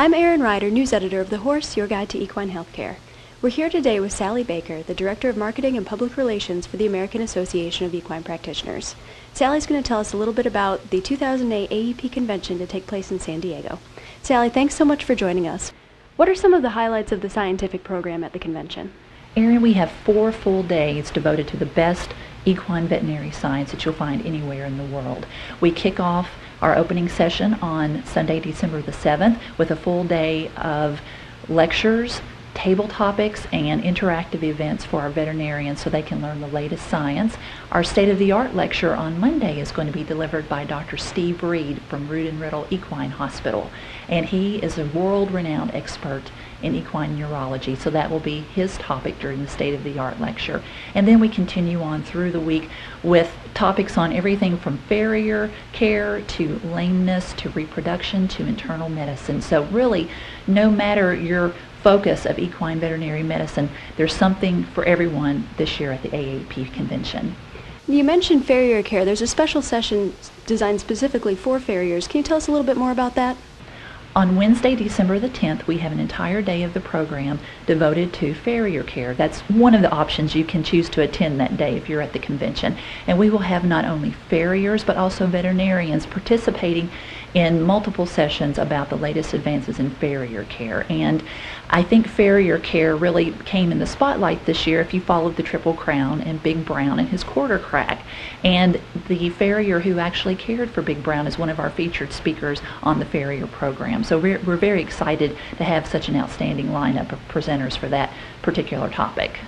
I'm Erin Ryder, news editor of The Horse, your guide to equine healthcare. We're here today with Sally Baker, the Director of Marketing and Public Relations for the American Association of Equine Practitioners. Sally's going to tell us a little bit about the 2008 AEP convention to take place in San Diego. Sally, thanks so much for joining us. What are some of the highlights of the scientific program at the convention? Erin, we have 4 full days devoted to the best equine veterinary science that you'll find anywhere in the world. We kick off our opening session on Sunday, December the 7th with a full day of lectures, table topics, and interactive events for our veterinarians so they can learn the latest science. Our state-of-the-art lecture on Monday is going to be delivered by Dr. Steve Reed from Rood and Riddle Equine Hospital, and he is a world-renowned expert in equine neurology, so that will be his topic during the state-of-the-art lecture. And then we continue on through the week with topics on everything from farrier care to lameness to reproduction to internal medicine. So really, no matter your focus of equine veterinary medicine, there's something for everyone this year at the AAP convention. You mentioned farrier care. There's a special session designed specifically for farriers. Can you tell us a little bit more about that? On Wednesday, December the 10th, we have an entire day of the program devoted to farrier care. That's one of the options you can choose to attend that day if you're at the convention. And we will have not only farriers, but also veterinarians participating in multiple sessions about the latest advances in farrier care. And I think farrier care really came in the spotlight this year if you followed the Triple Crown and Big Brown and his quarter crack. And the farrier who actually cared for Big Brown is one of our featured speakers on the farrier program. So we're very excited to have such an outstanding lineup of presenters for that particular topic.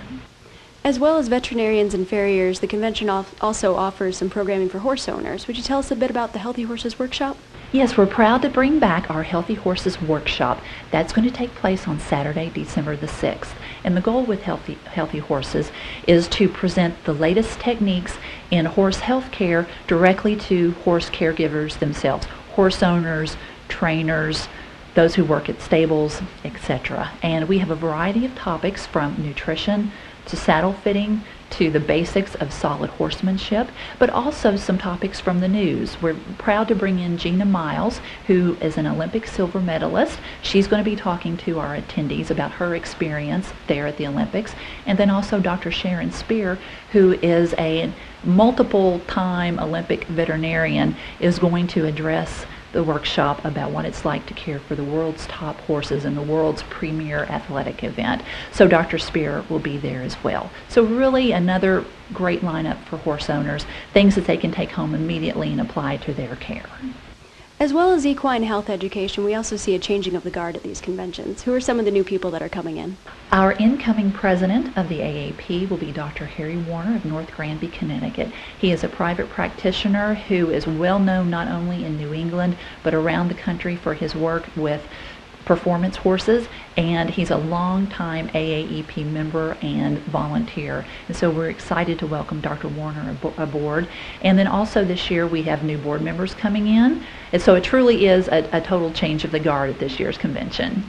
As well as veterinarians and farriers, the convention also offers some programming for horse owners. Would you tell us a bit about the Healthy Horses Workshop? Yes, we're proud to bring back our Healthy Horses Workshop. That's going to take place on Saturday, December the 6th. And the goal with Healthy Horses is to present the latest techniques in horse health care directly to horse caregivers themselves, horse owners, trainers, those who work at stables, etc. And we have a variety of topics from nutrition to saddle fitting to the basics of solid horsemanship, but also some topics from the news. We're proud to bring in Gina Miles, who is an Olympic silver medalist. She's going to be talking to our attendees about her experience there at the Olympics. And then also Dr. Sharon Spear, who is a multiple-time Olympic veterinarian, is going to address the workshop about what it's like to care for the world's top horses in the world's premier athletic event. So Dr. Spear will be there as well. So really another great lineup for horse owners, things that they can take home immediately and apply to their care. As well as equine health education, we also see a changing of the guard at these conventions. Who are some of the new people that are coming in? Our incoming president of the AAP will be Dr. Harry Warner of North Granby, Connecticut. He is a private practitioner who is well known not only in New England but around the country for his work with performance horses, and he's a long-time AAEP member and volunteer. And so we're excited to welcome Dr. Warner aboard. And then also this year we have new board members coming in. And so it truly is a total change of the guard at this year's convention.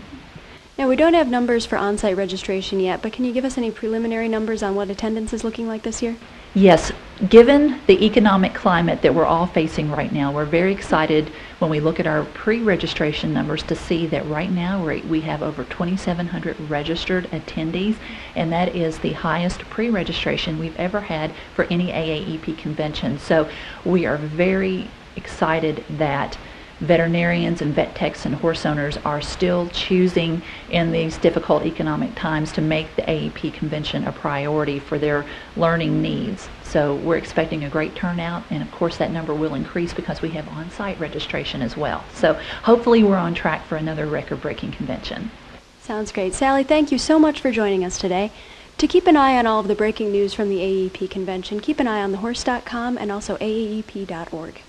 Now, we don't have numbers for on-site registration yet, but can you give us any preliminary numbers on what attendance is looking like this year? Yes, given the economic climate that we're all facing right now, we're very excited when we look at our pre-registration numbers to see that right now we have over 2,700 registered attendees, and that is the highest pre-registration we've ever had for any AAEP convention. So we are very excited that veterinarians and vet techs and horse owners are still choosing in these difficult economic times to make the AEP convention a priority for their learning needs. So we're expecting a great turnout, and of course that number will increase because we have on-site registration as well. So hopefully we're on track for another record-breaking convention. Sounds great. Sally, thank you so much for joining us today. To keep an eye on all of the breaking news from the AEP convention, keep an eye on thehorse.com and also AAEP.org.